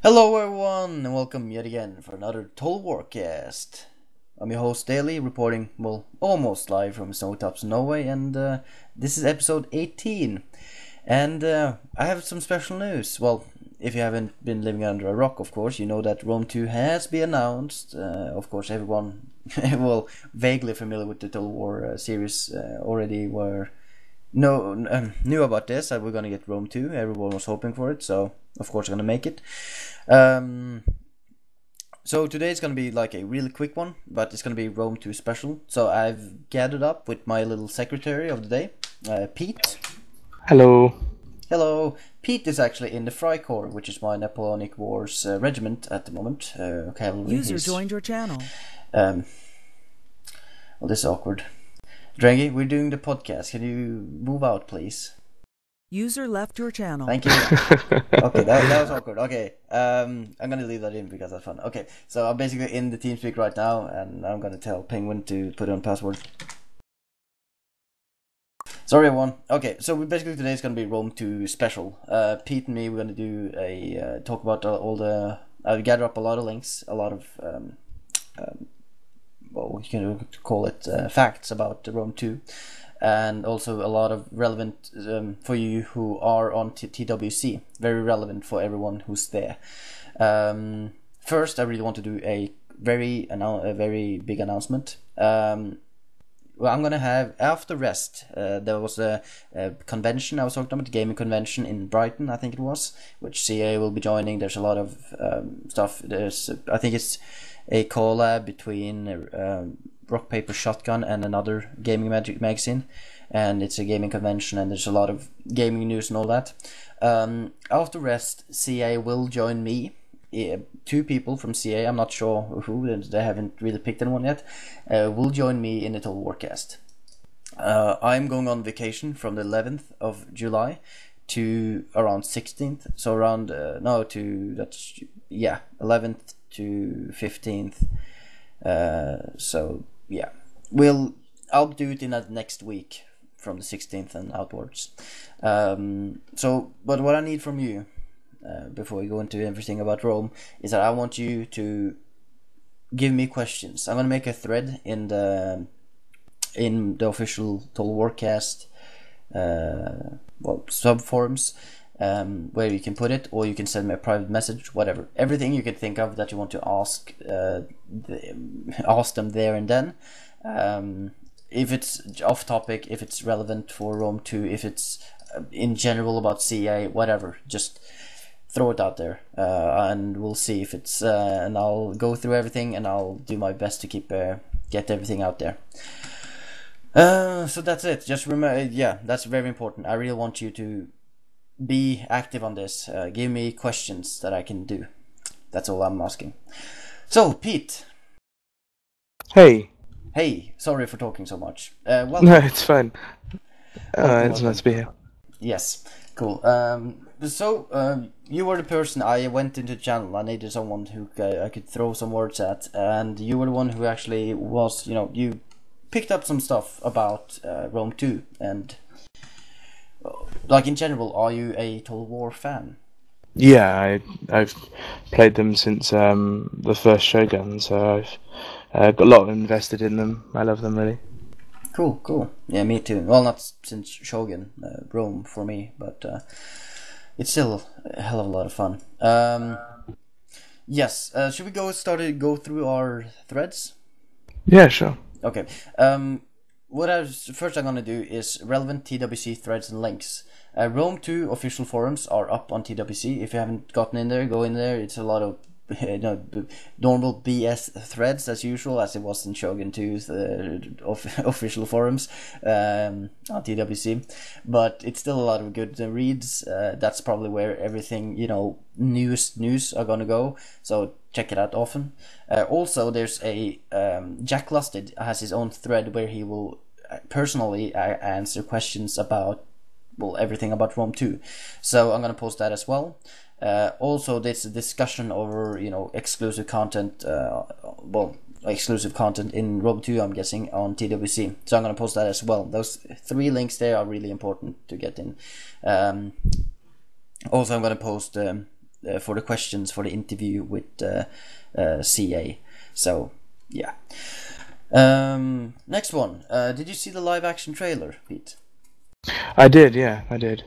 Hello everyone, and welcome yet again for another Total Warcast. I'm your host Daily, reporting, almost live from Snowtops, Norway, and this is episode 18. And I have some special news. Well, if you haven't been living under a rock, of course, you know that Rome 2 has been announced. Of course, everyone, vaguely familiar with the Total War series already knew about this, that we're gonna get Rome 2. Everyone was hoping for it, so of course we're gonna make it. So today is gonna be like a really quick one, but it's gonna be Rome 2 special. So I've gathered up with my little secretary of the day, Pete. Hello. Hello. Pete is actually in the Freikorps, which is my Napoleonic Wars regiment at the moment. Cavalry. User joined your channel. Well, this is awkward. Drangy, we're doing the podcast. Can you move out, please? User left your channel. Thank you. Okay, that was awkward. Okay, I'm gonna leave that in because that's fun. Okay, so I'm basically in the TeamSpeak right now, and I'm gonna tell Penguin to put on password. Sorry everyone. Okay, so basically today is gonna be Rome 2 special. Pete and me, we're gonna do a talk about all the. I've gathered up a lot of links, a lot of you can call it facts about Rome 2. And also a lot of relevant for you who are on TWC. Very relevant for everyone who's there. First, I really want to do a very big announcement. Well, I'm gonna have after Rezzed. There was a convention I was talking about, the gaming convention in Brighton, I think it was, which CA will be joining. There's a lot of stuff. I think it's a collab between Rockpapershotgun and another gaming magazine, and it's a gaming convention, and there's a lot of gaming news and all that. After Rezzed, CA will join me. Two people from CA, I'm not sure who, they haven't really picked anyone yet, will join me in the Total Warcast. I'm going on vacation from the 11th of July to around 16th, so around 11th to 15th. So yeah, I'll do it in that next week from the 16th and outwards. But what I need from you before we go into everything about Rome is that I want you to give me questions. I'm gonna make a thread in the official Total Warcast sub forums, where you can put it, or you can send me a private message, whatever. Everything you can think of that you want to ask, ask them there and then. If it's off topic, if it's relevant for Rome 2, if it's in general about CA, whatever, just throw it out there, and we'll see if it's. And I'll go through everything, and I'll do my best to get everything out there. So that's it. Just remember, that's very important. I really want you to be active on this. Give me questions that I can do. That's all I'm asking. So, Pete. Hey. Hey, sorry for talking so much. No, it's fine. It's nice to be here. Yes, cool. You were the person I went into the channel. I needed someone who I could throw some words at, and you were the one who actually was, you picked up some stuff about Rome 2, and like in general, are you a Total War fan? Yeah, I've played them since the first Shogun, so I've got a lot invested in them. I love them really. Cool. Yeah, me too. Well, not since Shogun, Rome for me, but it's still a hell of a lot of fun. Yes. Should we go through our threads? Yeah, sure. Okay. First I'm gonna do is relevant TWC threads and links. Rome 2 official forums are up on TWC. If you haven't gotten in there, go in there. It's a lot of normal BS threads as usual, as it was in Shogun 2's official forums on TWC. But it's still a lot of good reads. That's probably where everything news are gonna go. So check it out often. Also, there's a Jack Lusted has his own thread where he will personally answer questions about everything about Rome 2. So I'm gonna post that as well. Also, there's a discussion over exclusive content. Exclusive content in Rome 2, I'm guessing, on TWC. So I'm gonna post that as well. Those 3 links there are really important to get in. Also, I'm gonna post for the questions for the interview with CA. So yeah. Next one. Did you see the live action trailer, Pete? I did, yeah, I did.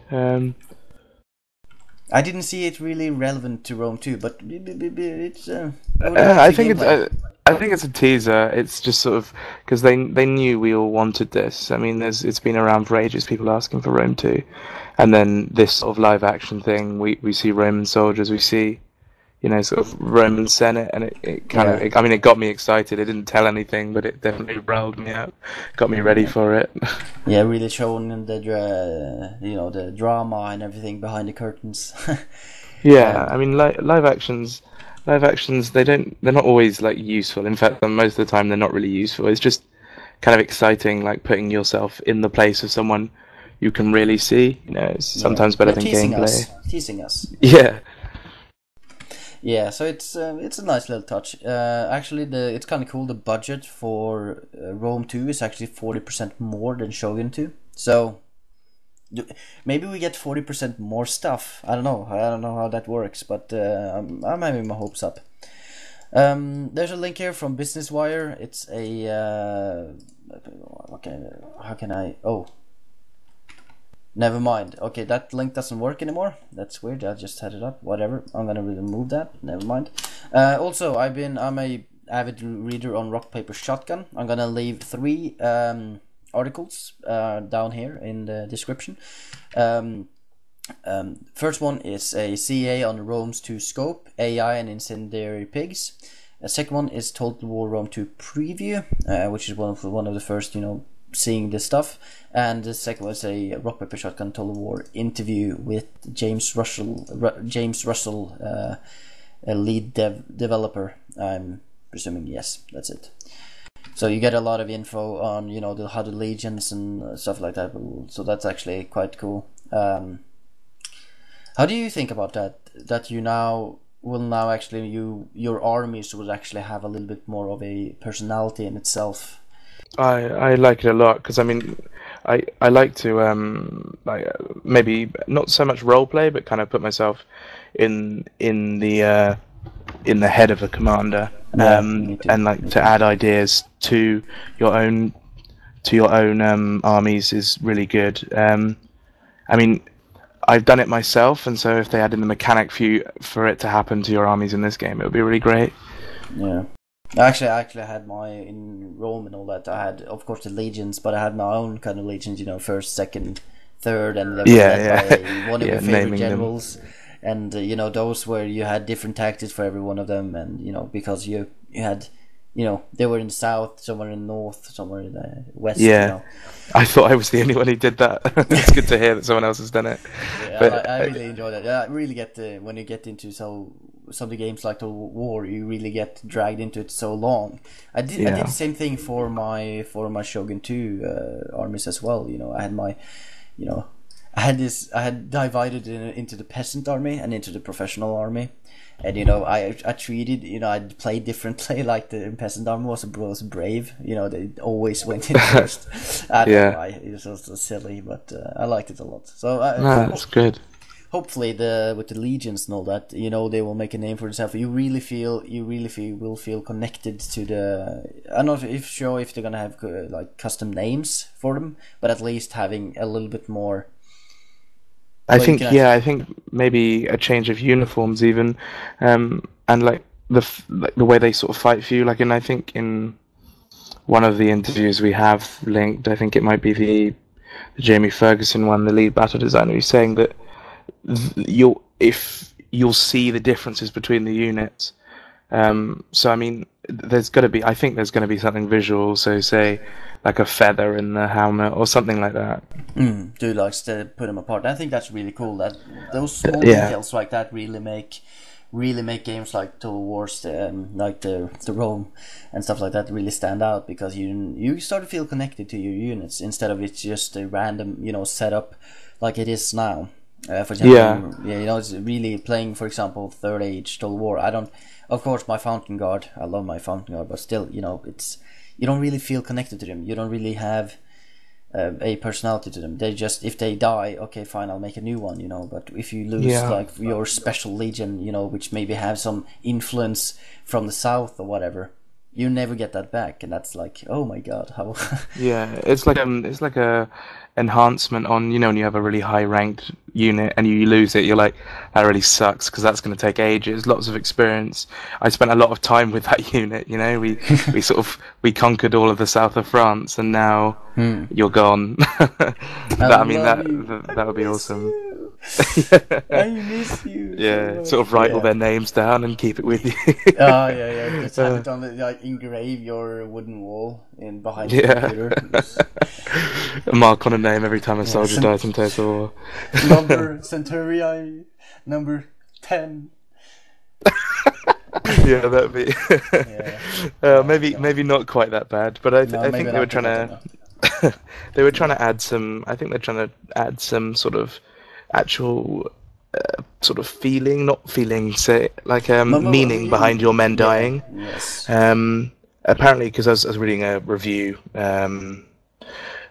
I didn't see it really relevant to Rome 2, but it's. I think it's a teaser. It's just sort of because they knew we all wanted this. I mean, it's been around for ages. People asking for Rome 2, and then this sort of live action thing. We see Roman soldiers. We see, sort of Roman Senate, and it kind of. I mean, it got me excited. It didn't tell anything, but it definitely riled me up. Got me ready for it. Yeah, really showing the the drama and everything behind the curtains. Yeah, I mean, live actions, they're not always like useful. In fact, most of the time they're not really useful. It's just kind of exciting, like putting yourself in the place of someone you can really see. It's sometimes better than gameplay. Teasing us. Yeah. Yeah, so it's a nice little touch. Actually, it's kind of cool. The budget for Rome 2 is actually 40% more than Shogun 2. So maybe we get 40% more stuff. I don't know how that works, but I'm having my hopes up. There's a link here from Business Wire. It's a how can I? Oh, never mind. Okay, that link doesn't work anymore. That's weird. I just had it up. Whatever. I'm gonna remove that. Never mind. Also, I'm a avid reader on Rockpapershotgun. I'm gonna leave 3 articles down here in the description. First one is a CA on Rome's 2 scope, AI and incendiary pigs. The second one is Total War Rome 2 preview, which is one of the first, seeing this stuff. And the second was a Rock Paper Shotgun Total War interview with James Russell, a lead developer. I'm presuming yes, that's it. So you get a lot of info on how the legions and stuff like that. So that's actually quite cool. How do you think about that? That you will actually your armies will actually have a little bit more of a personality in itself. I like it a lot because I mean I like to maybe not so much role play, but kind of put myself in the head of a commander, and like to add ideas to your own armies is really good. I mean, I've done it myself, and so if they add in the mechanic for it to happen to your armies in this game, it would be really great. Yeah. I actually had in Rome and all that. I had, of course, the legions, but I had my own kind of legions. First, second, third, and they were led by one of your favorite generals. And those where you had different tactics for every one of them, and because you had, they were in the south, somewhere in the north, somewhere in the west. Yeah, I thought I was the only one who did that. It's good to hear that someone else has done it. Yeah, but I really enjoy that. I really get when you get into some of the games like the War, you really get dragged into it so long. I did the same thing for my Shogun 2 armies as well. I had my, I had divided into the peasant army and into the professional army. And I treated, I played differently. Like the peasant army was brave. They always went in first. I don't know why. It was so silly, but I liked it a lot. So that's good. Hopefully, with the legions and all that, they will make a name for themselves. You really will feel connected to the. I'm not sure if they're gonna have like custom names for them, but at least having a little bit more. I think maybe a change of uniforms even, and like the way they sort of fight for you. Like, and I think in one of the interviews we have linked, I think it might be the Jamie Fergusson one, the lead battle designer, who's saying that you'll see the differences between the units. So I mean, I think there's gonna be something visual. So say like a feather in the helmet or something like that. Do like to put them apart. I think that's really cool. That those small details like that really make games like Total Wars, like the Rome and stuff like that, really stand out because you start to feel connected to your units instead of it's just a random setup like it is now. For example, it's really playing, for example, Third Age Total War. Of course, my Fountain Guard. I love my Fountain Guard, but still, it's you don't really feel connected to them. You don't really have a personality to them. They just, if they die, okay, fine, I'll make a new one, you know. But if you lose like your special legion, you know, which maybe have some influence from the south or whatever, you never get that back, and that's like, oh my god, how? Yeah, it's like a enhancement on, you know, when you have a really high ranked unit and you lose it, you're like, that really sucks because that's going to take ages, lots of experience. I spent a lot of time with that unit, you know. We conquered all of the south of France, and now you're gone. That would be awesome. I miss you. Yeah, so sort of write all their names down and keep it with you. Oh yeah. Just have it on the, like, engrave your wooden wall in behind the computer. A mark on a name every time a soldier dies in Total War. Number Centurii, number 10. Yeah, that'd be. Maybe not quite that bad, but I think they were trying to. They were trying to add some. I think they're trying to add some sort of actual sort of feeling, not feeling, say, like meaning behind your men dying. Yes. Apparently, because I was reading a review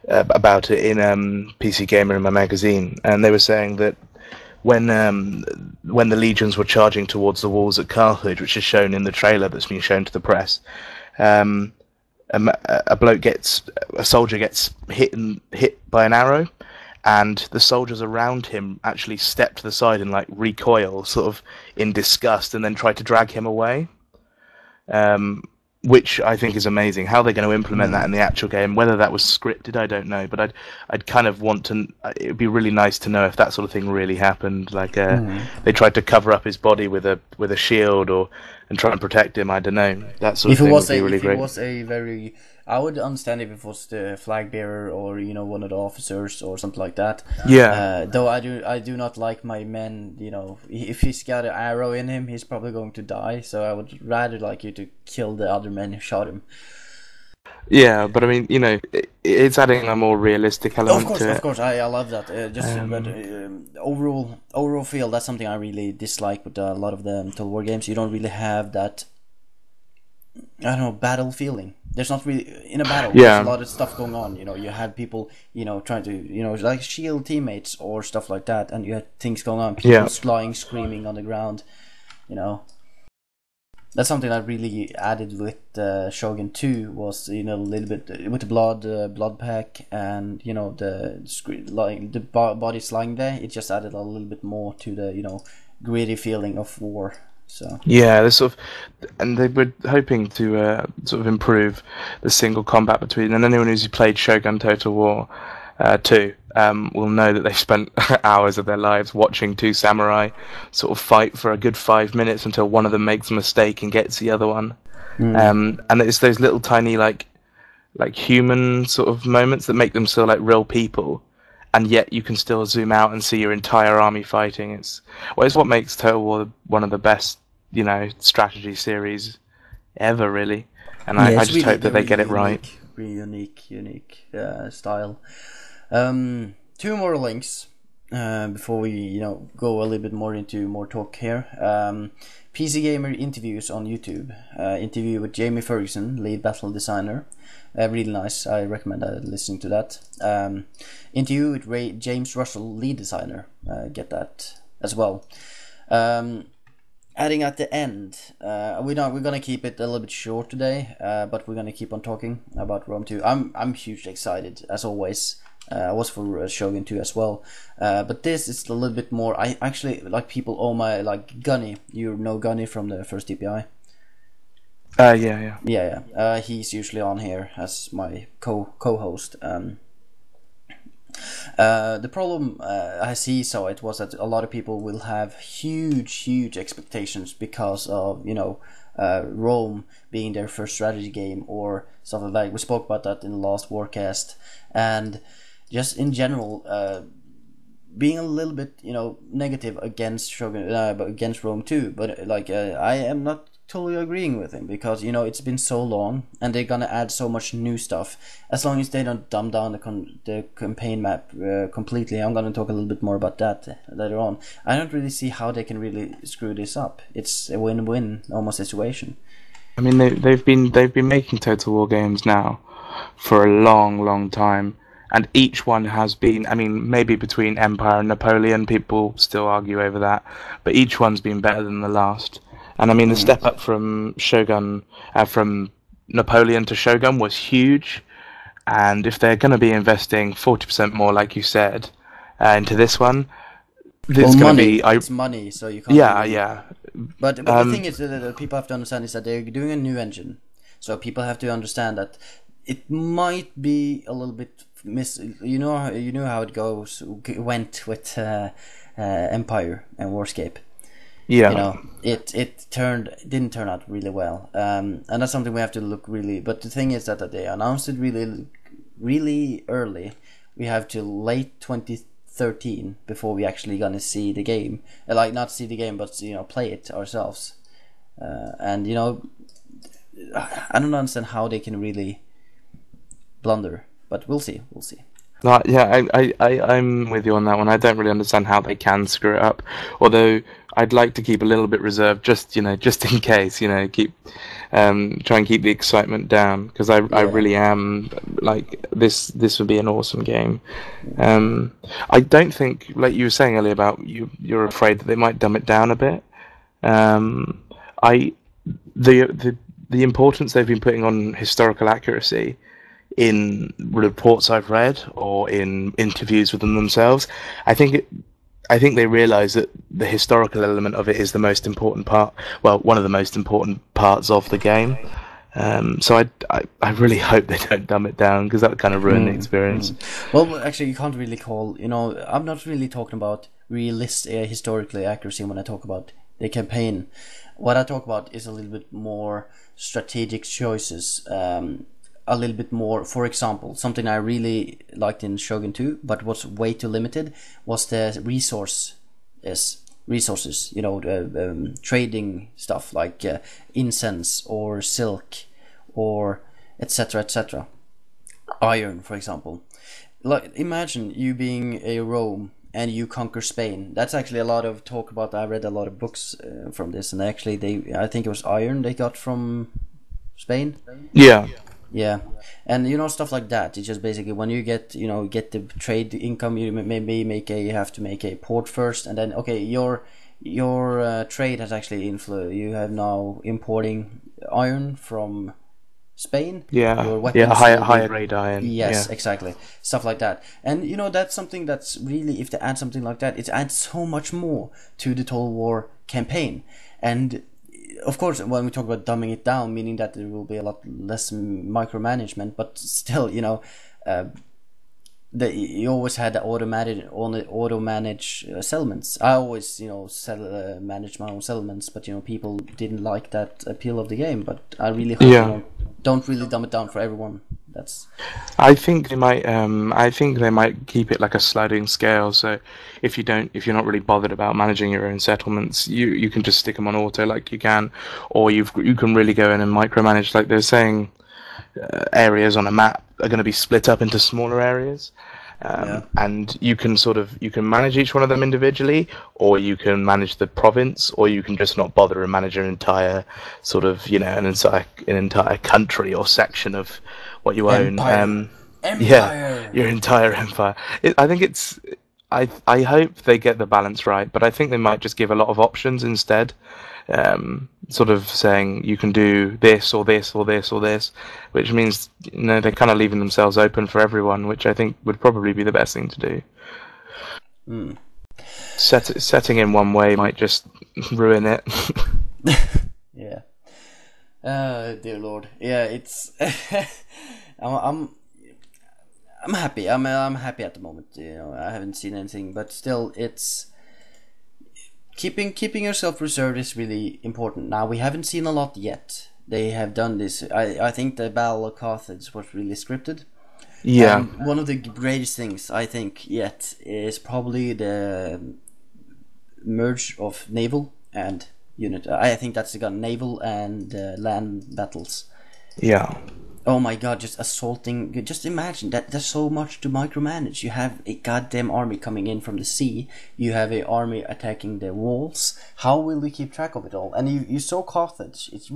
about it in PC Gamer in my magazine, and they were saying that when the legions were charging towards the walls at Carthage, which is shown in the trailer that's been shown to the press, a soldier gets hit by an arrow, and the soldiers around him actually step to the side and like recoil, sort of in disgust, and then try to drag him away. Which I think is amazing. How they're going to implement that in the actual game, whether that was scripted, I don't know. But I'd kind of want to. It'd be really nice to know if that sort of thing really happened. Like they tried to cover up his body with a shield and try and protect him. I don't know. That sort of thing would be really great. If it was a very, I would understand if it was the flag bearer or, you know, one of the officers or something like that. Yeah. Though I do not like my men. You know, if he's got an arrow in him, he's probably going to die. So I would rather like you to kill the other men who shot him. Yeah, but I mean, you know, it's adding a more realistic element to it. Of course, I love that. But overall feel, that's something I really dislike with a lot of the Total War games. You don't really have that, I don't know, battle feeling. There's not really, in a battle, there's a lot of stuff going on, you know. You have people, you know, trying to, you know, like shield teammates or stuff like that, and you have things going on, people lying, screaming on the ground, you know. That's something that really added with Shogun 2 was, you know, a little bit with the blood pack, and, you know, the bodies lying there. It just added a little bit more to the, you know, gritty feeling of war. So yeah, they sort of, and they were hoping to sort of improve the single combat between. And anyone who's played Shogun Total War 2 will know that they spent hours of their lives watching two samurai sort of fight for a good 5 minutes until one of them makes a mistake and gets the other one. And it's those little tiny like human sort of moments that make them feel like real people. And yet you can still zoom out and see your entire army fighting. It's what makes Total War one of the best, you know, strategy series ever, really. And I just hope that they get it right. Really unique style. 2 more links before we, you know, go a little bit more into more talk here. PC Gamer interviews on YouTube. Interview with Jamie Fergusson, lead battle designer. Really nice. I recommend listening to that. Interview with James Russell, lead designer. Get that as well. Adding at the end, we're gonna keep it a little bit short today, but we're gonna keep on talking about Rome 2. I'm hugely excited as always. I was for Shogun 2 as well, but this is a little bit more. I actually like people. Oh my, like Gunny. You know Gunny from the first DPI. Yeah. He's usually on here as my co-host. The problem, as he saw it, was that a lot of people will have huge expectations because of, you know, Rome being their first strategy game or something like. We spoke about that in the last Warcast, and just in general, being a little bit, you know, negative against Shogun, against Rome 2. But like, I am not totally agreeing with him, because, you know, it's been so long and they're gonna add so much new stuff. As long as they don't dumb down the campaign map completely. I'm gonna talk a little bit more about that later on. I don't really see how they can really screw this up. It's a win-win almost situation. I mean, they've been making Total War games now for a long time, and each one has been, I mean, maybe between Empire and Napoleon, people still argue over that, but each one's been better than the last. And I mean, the step up from Shogun, from Napoleon to Shogun was huge. And if they're going to be investing 40% more, like you said, into this one, it's going to be. It's money, so you can't. Yeah, yeah. But the thing is that people have to understand is that they're doing a new engine, so people have to understand that it might be a little bit you know how it went with Empire and Warscape. Yeah. You know, it didn't turn out really well, and that's something we have to look really. But the thing is that they announced it really early. We have to late 2013 before we actually gonna see the game. Like, not see the game, but play it ourselves. And I don't understand how they can really blunder, but we'll see. Yeah, I'm with you on that one. I don't really understand how they can screw it up. Although I'd like to keep a little bit reserved, just in case. Keep try and keep the excitement down, because I really am like this. This would be an awesome game. I don't think, like you were saying earlier about you're afraid that they might dumb it down a bit. The importance they've been putting on historical accuracy in reports I've read or in interviews with them themselves, I think they realise that the historical element of it is the most important part. Well, one of the most important parts of the game. So I really hope they don't dumb it down, because that would kind of ruin the experience. Well, actually, you can't really call. I'm not really talking about realistic historically accuracy when I talk about the campaign. What I talk about is a little bit more strategic choices. A little bit more, for example, something I really liked in Shogun 2, but was way too limited, was the resources, trading stuff like incense or silk or etc. Iron, for example. Like, imagine you being a Rome and you conquer Spain. That's actually a lot of talk about. I read a lot of books from this, and actually I think it was iron they got from Spain. Yeah, and stuff like that. It's just basically when you get the trade income, you have to make a port first, and then your trade has actually you have now importing iron from Spain. Your higher grade iron. Yes, exactly, stuff like that. And that's something that's really, if they add something like that, it adds so much more to the Total War campaign. And of course, when we talk about dumbing it down, meaning that there will be a lot less micromanagement, but still, you always had the auto-manage settlements. I always, manage my own settlements, but people didn't like that appeal of the game. But I really hope don't really dumb it down for everyone. I think they might. I think they might keep it like a sliding scale. So if you're not really bothered about managing your own settlements, you can just stick them on auto like you can, or you can really go in and micromanage. Like they're saying, areas on a map are going to be split up into smaller areas, and you can manage each one of them individually, or you can manage the province, or you can just not bother and manage an entire an entire country or section of what you own. Empire. Yeah, your entire empire. I think it's. I hope they get the balance right, but I think they might just give a lot of options instead. Saying you can do this or this or this or this, which means they're kind of leaving themselves open for everyone, which I think would probably be the best thing to do. Setting in one way might just ruin it. Yeah. Dear Lord. Yeah, it's. I'm happy. I'm happy at the moment. I haven't seen anything, but still, it's keeping yourself reserved is really important. Now, we haven't seen a lot yet. They have done this. I think the Battle of Carthage was really scripted. Yeah. And one of the greatest things I think yet is probably the merge of naval and unit. I think that's the naval and land battles. Yeah. Oh my god, just assaulting. Just imagine that there's so much to micromanage. You have a goddamn army coming in from the sea. You have an army attacking the walls. How will we keep track of it all? And you saw Carthage. It's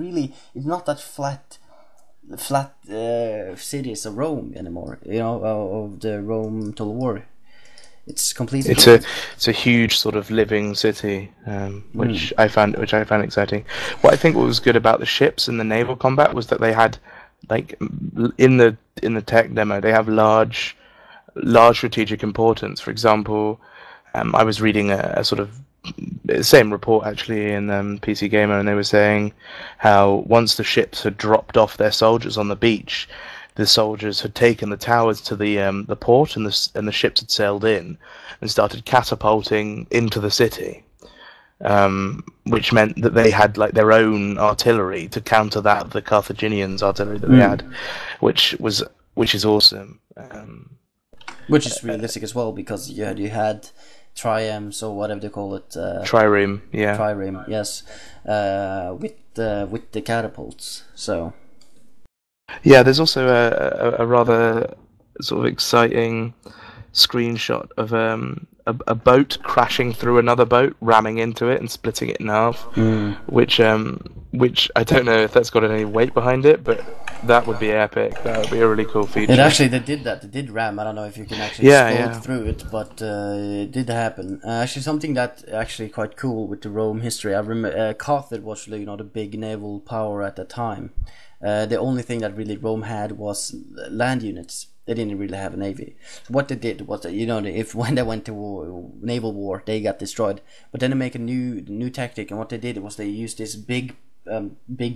not that flat flat cities of Rome anymore. You know, of the Rome Total War. It's completely. It's a huge sort of living city, which I found exciting. What I think was good about the ships and the naval combat was that they had, like, in the tech demo, they have large strategic importance. For example, I was reading a sort of same report actually in PC Gamer, and they were saying how once the ships had dropped off their soldiers on the beach, the soldiers had taken the towers to the port, and the ships had sailed in and started catapulting into the city, which meant that they had like their own artillery to counter that of the Carthaginians' artillery that they had, which is awesome. Which is realistic as well, because you had triremes, or whatever they call it. Trireme, yeah. Trireme, yes. With the catapults, so. Yeah, there's also a rather sort of exciting screenshot of a boat crashing through another boat, ramming into it and splitting it in half, which I don't know if that's got any weight behind it, but that would be epic. That would be a really cool feature. They did that. They did ram. I don't know if you can actually scroll through it, but it did happen. Actually, something that actually quite cool with the Rome history. I remember Carthage was really, the big naval power at the time. The only thing that really Rome had was land units. They didn't really have a navy. So what they did was that, if when they went to naval war, they got destroyed. But then they make a new tactic, and what they did was they used these big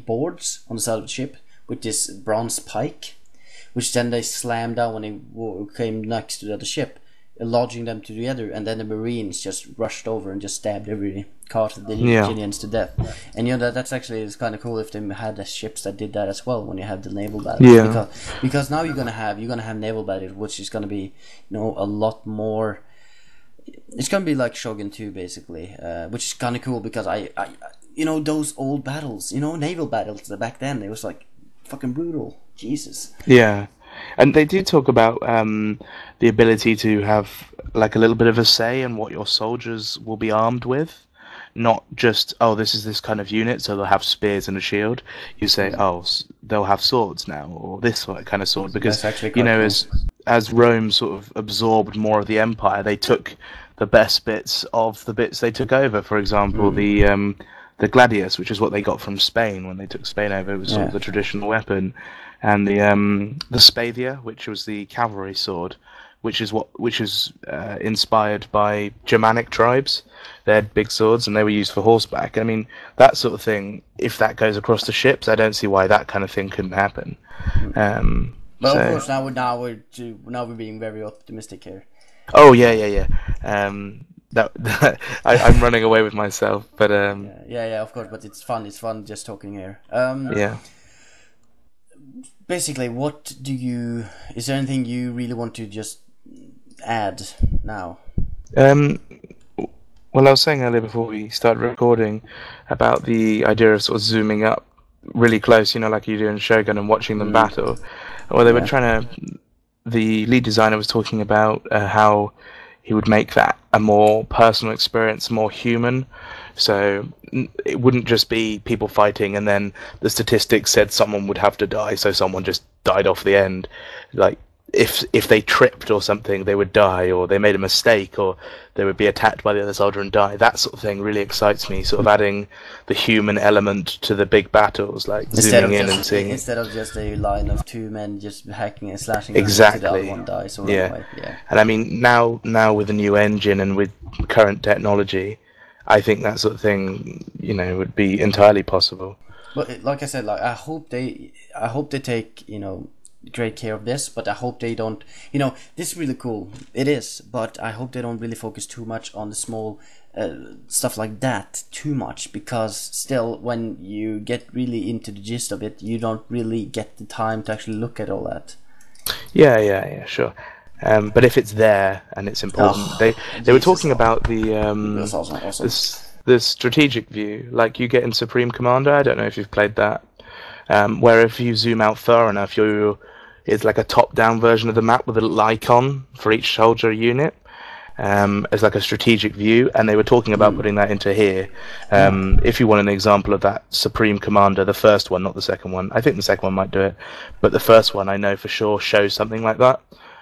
boards on the side of the ship with this bronze pike, which then they slammed down when they came next to the other ship, lodging them together, and then the Marines just rushed over and just stabbed every Carthaginians to death. And that's actually, it's kind of cool if they had the ships that did that as well when you have the naval battles. Because now you're gonna have naval battles, which is gonna be a lot more. It's gonna be like Shogun 2 basically, which is kind of cool because I those old battles, naval battles back then, it was like fucking brutal. Jesus. Yeah. And they do talk about the ability to have like a little bit of a say in what your soldiers will be armed with, not just this is this kind of unit, so they'll have spears and a shield. You say they'll have swords now, or this kind of sword, because cool. as Rome sort of absorbed more of the empire, they took the best bits of the bits they took over. For example, the gladius, which is what they got from Spain when they took Spain over, was sort of the traditional weapon. And the spadia, which was the cavalry sword, which is inspired by Germanic tribes. They had big swords and they were used for horseback. I mean, that sort of thing. If that goes across the ships, I don't see why that kind of thing couldn't happen. But of course, now we're being very optimistic here. Oh yeah. I'm running away with myself, but yeah, of course. But it's fun. It's fun just talking here. Yeah. Basically, is there anything you really want to just add now? Well, I was saying earlier before we started recording about the idea of sort of zooming up really close, like you do in Shogun, and watching them battle. Well, they were the lead designer was talking about how he would make that a more personal experience, more human. So it wouldn't just be people fighting and then the statistics said someone would have to die, so someone just died off the end. Like, if they tripped or something, they would die, or they made a mistake, or they would be attacked by the other soldier and die. That sort of thing really excites me, sort of adding the human element to the big battles, like zooming in and seeing. Instead of just a line of two men just hacking and slashing exactly. until the other one dies. Or yeah. And I mean, now with the new engine and with current technology, I think that sort of thing, would be entirely possible. But like I said, I hope they take, great care of this, but I hope they don't, this is really cool, it is, but I hope they don't really focus too much on the small stuff like that too much, because still, when you get really into the gist of it, you don't really get the time to actually look at all that. Yeah, sure. But if it's there and it's important, they were talking about the strategic view, like you get in Supreme Commander. I don't know if you've played that, where if you zoom out far enough, it's like a top-down version of the map with a little icon for each soldier unit. as like a strategic view, and they were talking about putting that into here. If you want an example of that, Supreme Commander, the first one, not the second one. I think the second one might do it, but the first one I know for sure shows something like that.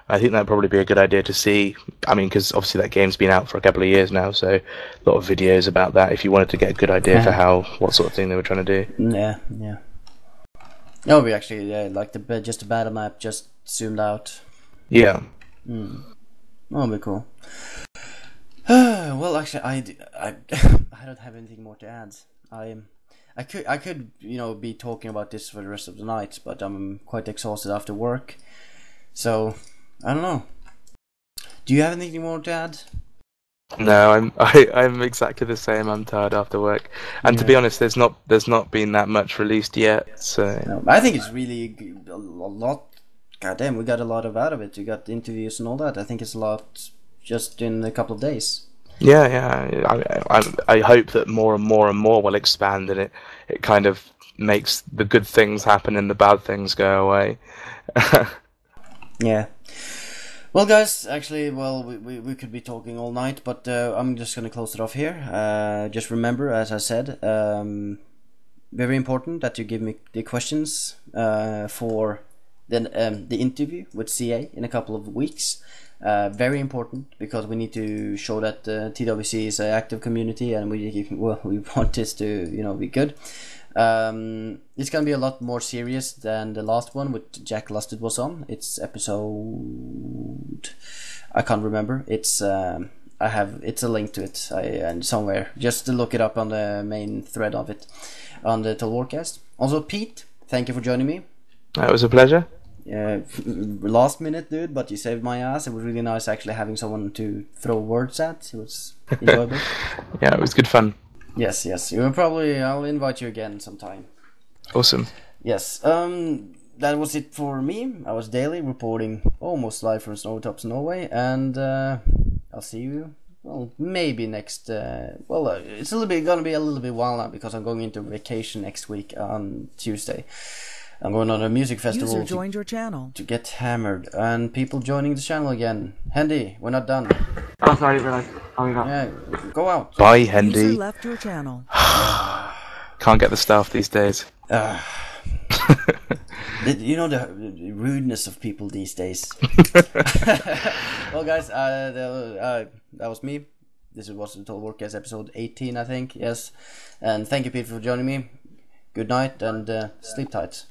I think that'd probably be a good idea to see. I mean, because obviously that game's been out for a couple of years now, so a lot of videos about that. If you wanted to get a good idea for what sort of thing they were trying to do. Yeah. No, we actually like just the battle map just zoomed out. Yeah. That'll be cool. Well, actually, I don't have anything more to add. I could be talking about this for the rest of the night, but I'm quite exhausted after work, so I don't know. Do you have anything more to add? No, I'm exactly the same. I'm tired after work, and to be honest, there's not been that much released yet. So no, I think it's really a lot. Goddamn, we got a lot out of it. We got the interviews and all that. I think it's a lot just in a couple of days. Yeah. I hope that more and more will expand, and it kind of makes the good things happen and the bad things go away. Yeah. Well, guys, actually, we could be talking all night, but I'm just going to close it off here. Just remember, as I said, very important that you give me the questions for the interview with CA in a couple of weeks. Very important, because we need to show that TWC is an active community, and we want this to be good. It's gonna be a lot more serious than the last one with Jack Lusted was on. It's episode, I can't remember. It's it's a link to it and somewhere. Just to look it up on the main thread of it on the Total Warcast. Also, Pete, thank you for joining me. It was a pleasure. Last minute, dude, but you saved my ass. It was really nice actually having someone to throw words at. It was enjoyable. Yeah, it was good fun. Yes. I'll invite you again sometime. Awesome. Yes. That was it for me. I was Daily, reporting almost live from Snowtops, Norway, and I'll see you. Well, maybe next. It's gonna be a little bit while now, because I'm going into vacation next week on Tuesday. I'm going on a music festival. User joined your channel. To get hammered, and people joining the channel again. Hendy, we're not done. Oh, sorry, I didn't realize. Yeah, go out. Bye, Hendy. User left your channel. Can't get the staff these days. You know the rudeness of people these days. Well, guys, that was me. This was the Total Warcast episode 18, I think. Yes, and thank you, Pete, for joining me. Good night and sleep tight.